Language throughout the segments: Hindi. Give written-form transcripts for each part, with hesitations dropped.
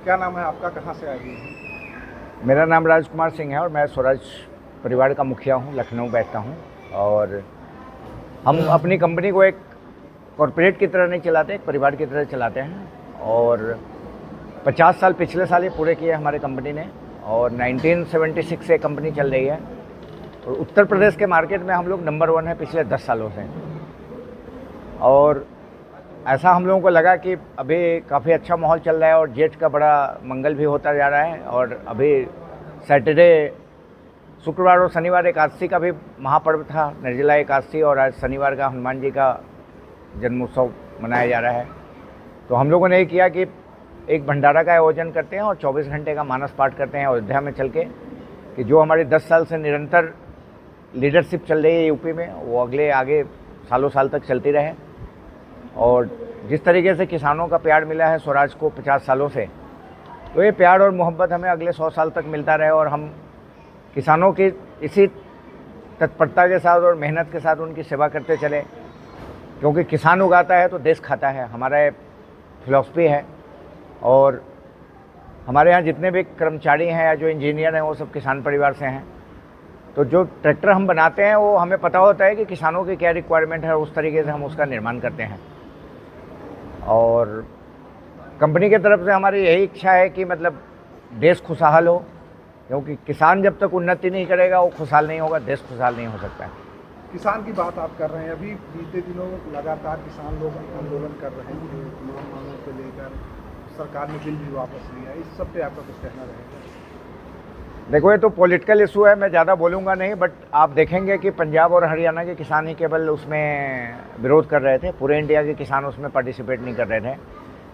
क्या नाम है आपका, कहाँ से आए हुए हैं? मेरा नाम राजकुमार सिंह है और मैं स्वराज परिवार का मुखिया हूँ, लखनऊ बैठता हूँ। और हम अपनी कंपनी को एक कॉरपोरेट की तरह नहीं चलाते, एक परिवार की तरह चलाते हैं। और 50 साल पिछले साल ही पूरे किए हमारे कंपनी ने, और 1976 से कंपनी चल रही है। और उत्तर प्रदेश के मार्केट में हम लोग नंबर 1 है पिछले 10 सालों से। और ऐसा हम लोगों को लगा कि अभी काफ़ी अच्छा माहौल चल रहा है और जेठ का बड़ा मंगल भी होता जा रहा है। और अभी सैटरडे, शुक्रवार और शनिवार एकादशी का भी महापर्व था, निर्जला एकादशी, और आज शनिवार का हनुमान जी का जन्मोत्सव मनाया जा रहा है। तो हम लोगों ने ये किया कि एक भंडारा का आयोजन करते हैं और 24 घंटे का मानस पाठ करते हैं अयोध्या में चल के, कि जो हमारी 10 साल से निरंतर लीडरशिप चल रही है यूपी में, वो अगले आगे सालों साल तक चलती रहे। और जिस तरीके से किसानों का प्यार मिला है स्वराज को 50 सालों से, तो ये प्यार और मोहब्बत हमें अगले 100 साल तक मिलता रहे। और हम किसानों की इसी तत्परता के साथ और मेहनत के साथ उनकी सेवा करते चले, क्योंकि किसान उगाता है तो देश खाता है, हमारा ये फिलॉसफी है। और हमारे यहाँ जितने भी कर्मचारी हैं या जो इंजीनियर हैं वो सब किसान परिवार से हैं। तो जो ट्रैक्टर हम बनाते हैं वो हमें पता होता है कि किसानों की क्या रिक्वायरमेंट है, उस तरीके से हम उसका निर्माण करते हैं। और कंपनी की तरफ से हमारी यही इच्छा है कि मतलब देश खुशहाल हो, क्योंकि किसान जब तक उन्नति नहीं करेगा वो खुशहाल नहीं होगा, देश खुशहाल नहीं हो सकता है। किसान की बात आप कर रहे हैं, अभी बीते दिनों लगातार किसान लोग आंदोलन कर रहे हैं तमाम मांगों को लेकर, सरकार ने बिल भी वापस लिया, इस सब पे आपका कुछ कहना रहेगा? देखो, ये तो पॉलिटिकल इशू है, मैं ज़्यादा बोलूँगा नहीं, बट आप देखेंगे कि पंजाब और हरियाणा के किसान ही केवल उसमें विरोध कर रहे थे, पूरे इंडिया के किसान उसमें पार्टिसिपेट नहीं कर रहे थे।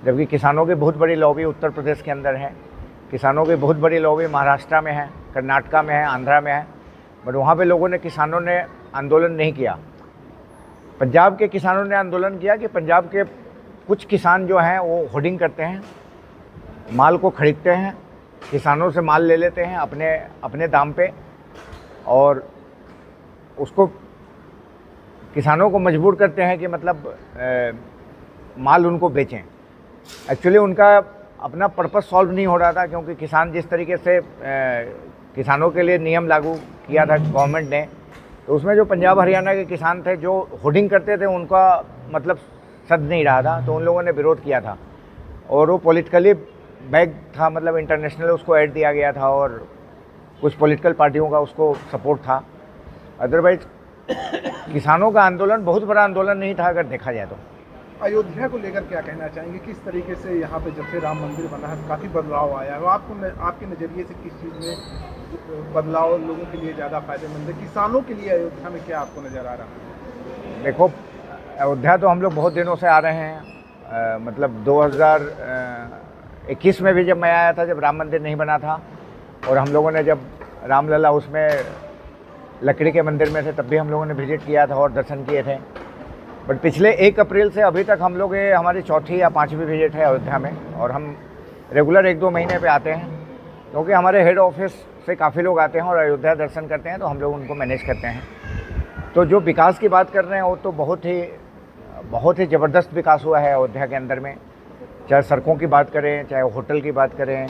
जबकि किसानों की बहुत बड़ी लॉबी उत्तर प्रदेश के अंदर है, किसानों की बहुत बड़ी लॉबी महाराष्ट्र में है, कर्नाटका में है, आंध्रा में है, बट वहाँ पे लोगों ने, किसानों ने आंदोलन नहीं किया। पंजाब के किसानों ने आंदोलन किया कि पंजाब के कुछ किसान जो हैं वो होर्डिंग करते हैं, माल को खरीदते हैं, किसानों से माल ले लेते हैं अपने दाम पे, और उसको किसानों को मजबूर करते हैं कि मतलब माल उनको बेचें। एक्चुअली उनका अपना पर्पस सॉल्व नहीं हो रहा था, क्योंकि किसान जिस तरीके से किसानों के लिए नियम लागू किया था गवर्नमेंट ने, तो उसमें जो पंजाब हरियाणा के किसान थे जो होर्डिंग करते थे उनका मतलब सद नहीं रहा था, तो उन लोगों ने विरोध किया था। और वो पॉलिटिकली बैग था, मतलब इंटरनेशनल उसको ऐड दिया गया था और कुछ पॉलिटिकल पार्टियों का उसको सपोर्ट था। अदरवाइज किसानों का आंदोलन बहुत बड़ा आंदोलन नहीं था अगर देखा जाए तो। अयोध्या को लेकर क्या कहना चाहेंगे? किस तरीके से यहाँ पे जब से राम मंदिर बना है काफ़ी बदलाव आया है, आपके नज़रिए से किस चीज़ में बदलाव लोगों के लिए ज़्यादा फायदेमंद है? किसानों के लिए अयोध्या में क्या आपको नज़र आ रहा है? देखो, अयोध्या तो हम लोग बहुत दिनों से आ रहे हैं, मतलब 2021 में भी जब मैं आया था, जब राम मंदिर नहीं बना था, और हम लोगों ने जब रामलला उसमें लकड़ी के मंदिर में थे तब भी हम लोगों ने विजिट किया था और दर्शन किए थे। बट पिछले 1 अप्रैल से अभी तक हम लोग, ये हमारी 4थी या 5वीं विजिट है अयोध्या में, और हम रेगुलर 1-2 महीने पे आते हैं, क्योंकि हमारे हेड ऑफिस से काफ़ी लोग आते हैं और अयोध्या दर्शन करते हैं, तो हम लोग उनको मैनेज करते हैं। तो जो विकास की बात कर रहे हैं वो तो बहुत ही ज़बरदस्त विकास हुआ है अयोध्या के अंदर में। चाहे सड़कों की बात करें, चाहे होटल की बात करें,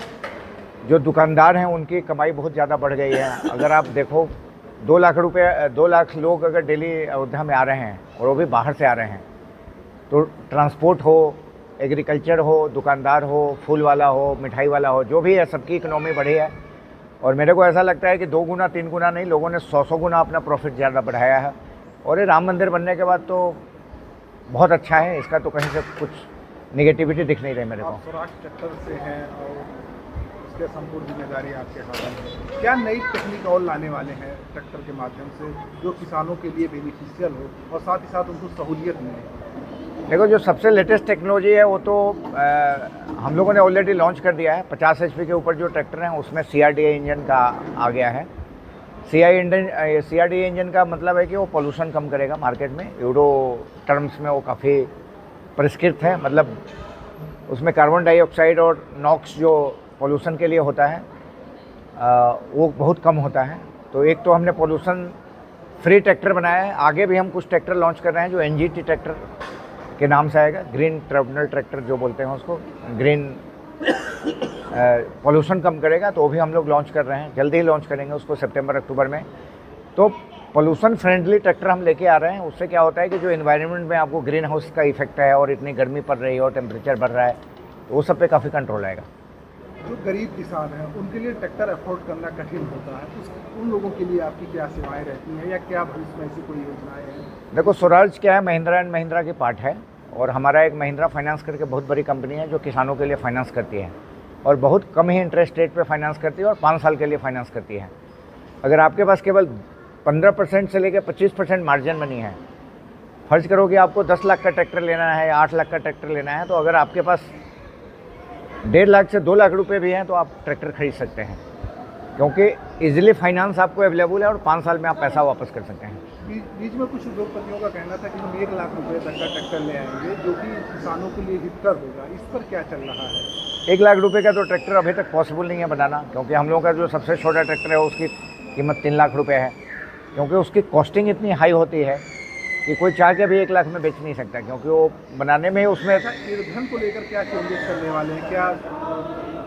जो दुकानदार हैं उनकी कमाई बहुत ज़्यादा बढ़ गई है। अगर आप देखो 2 लाख लोग अगर डेली अयोध्या में आ रहे हैं, और वो भी बाहर से आ रहे हैं, तो ट्रांसपोर्ट हो, एग्रीकल्चर हो, दुकानदार हो, फूल वाला हो, मिठाई वाला हो, जो भी है, सबकी इकोनॉमी बढ़ी है। और मेरे को ऐसा लगता है कि 2 गुना 3 गुना नहीं, लोगों ने 100 गुना अपना प्रॉफिट ज़्यादा बढ़ाया है। और ये राम मंदिर बनने के बाद तो बहुत अच्छा है, इसका तो कहीं से कुछ नेगेटिविटी दिख नहीं रही मेरे को। आप स्वराज ट्रैक्टर से हैं और उसके संपूर्ण जिम्मेदारी आपके हाथ में, क्या नई तकनीक और लाने वाले हैं ट्रैक्टर के माध्यम से जो किसानों के लिए बेनिफिशियल हो और साथ ही साथ उनको सहूलियत मिले? देखो, जो सबसे लेटेस्ट टेक्नोलॉजी है वो तो हम लोगों ने ऑलरेडी लॉन्च कर दिया है। 50 HP के ऊपर जो ट्रैक्टर हैं उसमें CRDA इंजन का आ गया है। CRDA इंजन का मतलब है कि वो पोल्यूशन कम करेगा मार्केट में, यूरो टर्म्स में वो काफ़ी परिष्कृत है, मतलब उसमें कार्बन डाइऑक्साइड और नॉक्स जो पोल्यूशन के लिए होता है वो बहुत कम होता है। तो एक तो हमने पोल्यूशन फ्री ट्रैक्टर बनाया है। आगे भी हम कुछ ट्रैक्टर लॉन्च कर रहे हैं जो NGT ट्रैक्टर के नाम से आएगा, ग्रीन ट्रिब्यूनल ट्रैक्टर जो बोलते हैं उसको, ग्रीन पॉल्यूशन कम करेगा, तो वो भी हम लोग लॉन्च कर रहे हैं, जल्दी ही लॉन्च करेंगे उसको सितंबर अक्टूबर में। तो पॉल्यूशन फ्रेंडली ट्रैक्टर हम लेके आ रहे हैं। उससे क्या होता है कि जो एनवायरनमेंट में आपको ग्रीन हाउस का इफेक्ट है और इतनी गर्मी पड़ रही है और टेम्परेचर बढ़ रहा है, तो वो सब पे काफ़ी कंट्रोल आएगा। जो गरीब किसान हैं उनके लिए ट्रैक्टर अफोर्ड करना कठिन होता है, उन लोगों के लिए आपकी क्या सेवाएं रहती हैं या क्या भविष्य में ऐसी कोई योजनाएं हैं? देखो, स्वराज क्या है, महिंद्रा एंड महिंद्रा की पार्ट है, और हमारा एक महिंद्रा फाइनेंस करके बहुत बड़ी कंपनी है जो किसानों के लिए फाइनेंस करती है, और बहुत कम ही इंटरेस्ट रेट पे फाइनेंस करती है और 5 साल के लिए फाइनेंस करती है। अगर आपके पास केवल 15% से लेकर 25% मार्जिन मनी है, फर्ज करो कि आपको 10 लाख का ट्रैक्टर लेना है या 8 लाख का ट्रैक्टर लेना है, तो अगर आपके पास 1.5 लाख से 2 लाख रुपए भी हैं तो आप ट्रैक्टर खरीद सकते हैं, क्योंकि इजीली फाइनेंस आपको अवेलेबल है और 5 साल में आप पैसा वापस कर सकते हैं। बीच में कुछ उद्योगपतियों का कहना था कि हम 1 लाख रुपए तक का ट्रैक्टर ले आएंगे जो कि किसानों के लिए हितकर होगा, इस पर क्या चल रहा है? 1 लाख रुपए का तो ट्रैक्टर अभी तक पॉसिबल नहीं है बनाना, क्योंकि हम लोगों का जो सबसे छोटा ट्रैक्टर है उसकी कीमत 3 लाख रुपए है, क्योंकि उसकी कॉस्टिंग इतनी हाई होती है कि कोई चाह के भी 1 लाख में बेच नहीं सकता, क्योंकि वो बनाने में ही उसमें। ईंधन को लेकर क्या चेंजेस करने वाले हैं? क्या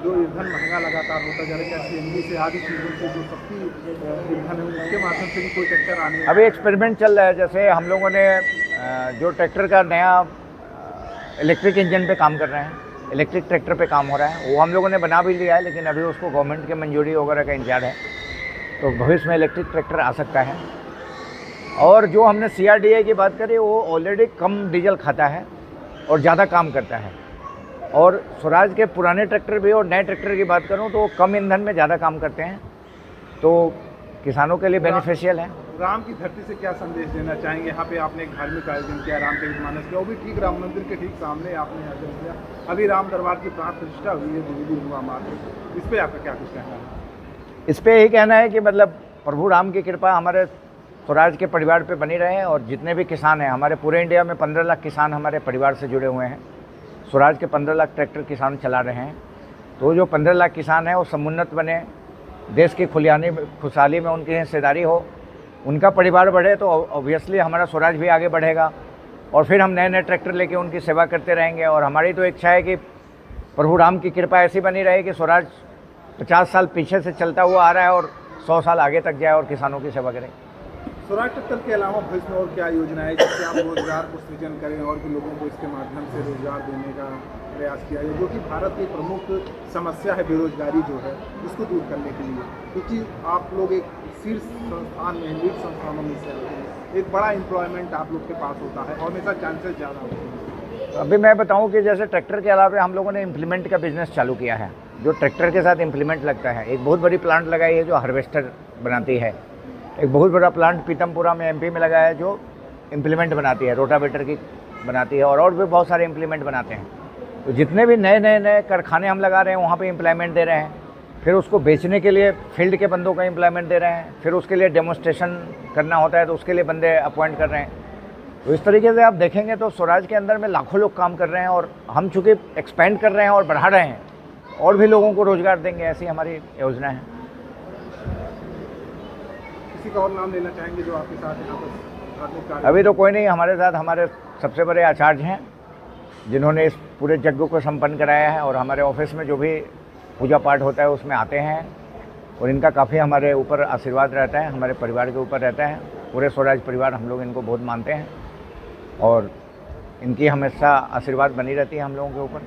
जो ईंधन महंगा लगातार होता जा रहा है, क्या सीएनजी से आदि चीज़ों से जो सस्ती ईंधन है उसके माध्यम से भी कोई ट्रैक्टर आने? अभी एक्सपेरिमेंट चल रहा है। जैसे हम लोगों ने जो ट्रैक्टर का नया इलेक्ट्रिक इंजन पे काम कर रहे हैं, इलेक्ट्रिक ट्रैक्टर पे काम हो रहा है, वो हम लोगों ने बना भी लिया है, लेकिन अभी उसको गवर्नमेंट के मंजूरी वगैरह का इंतजार है, तो भविष्य में इलेक्ट्रिक ट्रैक्टर आ सकता है। और जो हमने CRDA की बात करी, वो ऑलरेडी कम डीजल खाता है और ज़्यादा काम करता है। और स्वराज के पुराने ट्रैक्टर भी और नए ट्रैक्टर की बात करूं तो वो कम ईंधन में ज़्यादा काम करते हैं, तो किसानों के लिए बेनिफिशियल है। राम की धरती से क्या संदेश देना चाहेंगे? यहाँ पे आपने एक धार्मिक आयोजन किया, रामचरितमानस किया, वो भी ठीक राम मंदिर के ठीक सामने आपने आयोजन किया। अभी राम दरबार की प्राण प्रतिष्ठा हुई है दिल्ली हुआ मार्ग, इस पर आपका क्या कुछ कहना है? इस पर यही कहना है कि मतलब प्रभु राम की कृपा हमारे स्वराज के परिवार पे बनी रहे, और जितने भी किसान हैं हमारे पूरे इंडिया में 15 लाख किसान हमारे परिवार से जुड़े हुए हैं। स्वराज के 15 लाख ट्रैक्टर किसान चला रहे हैं, तो जो 15 लाख किसान हैं वो समुन्नत बने, देश की खुशहाली में उनकी हिस्सेदारी हो, उनका परिवार बढ़े, तो ऑब्वियसली हमारा स्वराज भी आगे बढ़ेगा, और फिर हम नए नए ट्रैक्टर लेके उनकी सेवा करते रहेंगे। और हमारी तो इच्छा है कि प्रभु राम की कृपा ऐसी बनी रहे कि स्वराज 50 साल पीछे से चलता हुआ आ रहा है और 100 साल आगे तक जाए और किसानों की सेवा करें। स्वराज ट्रैक्टर के अलावा भविष्य में और क्या योजनाएं जिससे आप रोजगार को सृजन करें और भी लोगों को इसके माध्यम से रोजगार देने का प्रयास किया है, जो कि भारत की प्रमुख समस्या है बेरोजगारी जो है, इसको दूर करने के लिए? क्योंकि आप लोग एक शीर्ष संस्थान में, लीड संस्थानों में से आते हैं, एक बड़ा एम्प्लॉयमेंट आप लोग के पास होता है और हमेशा चांसेस ज़्यादा होते हैं। अभी मैं बताऊं कि जैसे ट्रैक्टर के अलावा हम लोगों ने इम्प्लीमेंट का बिजनेस चालू किया है, जो ट्रैक्टर के साथ इम्प्लीमेंट लगता है। एक बहुत बड़ी प्लांट लगाई है जो हार्वेस्टर बनाती है, एक बहुत बड़ा प्लांट पीतमपुरा में MP में लगाया है जो इम्प्लीमेंट बनाती है, रोटावेटर की बनाती है, और भी बहुत सारे इम्प्लीमेंट बनाते हैं। तो जितने भी नए कारखाने हम लगा रहे हैं वहाँ पे इम्प्लॉयमेंट दे रहे हैं, फिर उसको बेचने के लिए फील्ड के बंदों का इम्प्लॉयमेंट दे रहे हैं, फिर उसके लिए डेमोन्स्ट्रेशन करना होता है तो उसके लिए बंदे अपॉइंट कर रहे हैं। तो इस तरीके से आप देखेंगे तो स्वराज के अंदर में लाखों लोग काम कर रहे हैं, और हम चूँकि एक्सपेंड कर रहे हैं और बढ़ा रहे हैं, और भी लोगों को रोज़गार देंगे, ऐसी हमारी योजना है। किसी का और नाम लेना चाहेंगे जो आपके साथ यहाँ पर धार्मिक कार्य? अभी तो कोई नहीं, हमारे साथ हमारे सबसे बड़े आचार्य हैं जिन्होंने इस पूरे यज्ञ को संपन्न कराया है, और हमारे ऑफिस में जो भी पूजा पाठ होता है उसमें आते हैं, और इनका काफ़ी हमारे ऊपर आशीर्वाद रहता है, हमारे परिवार के ऊपर रहता है। पूरे स्वराज परिवार हम लोग इनको बहुत मानते हैं, और इनकी हमेशा आशीर्वाद बनी रहती है हम लोगों के ऊपर।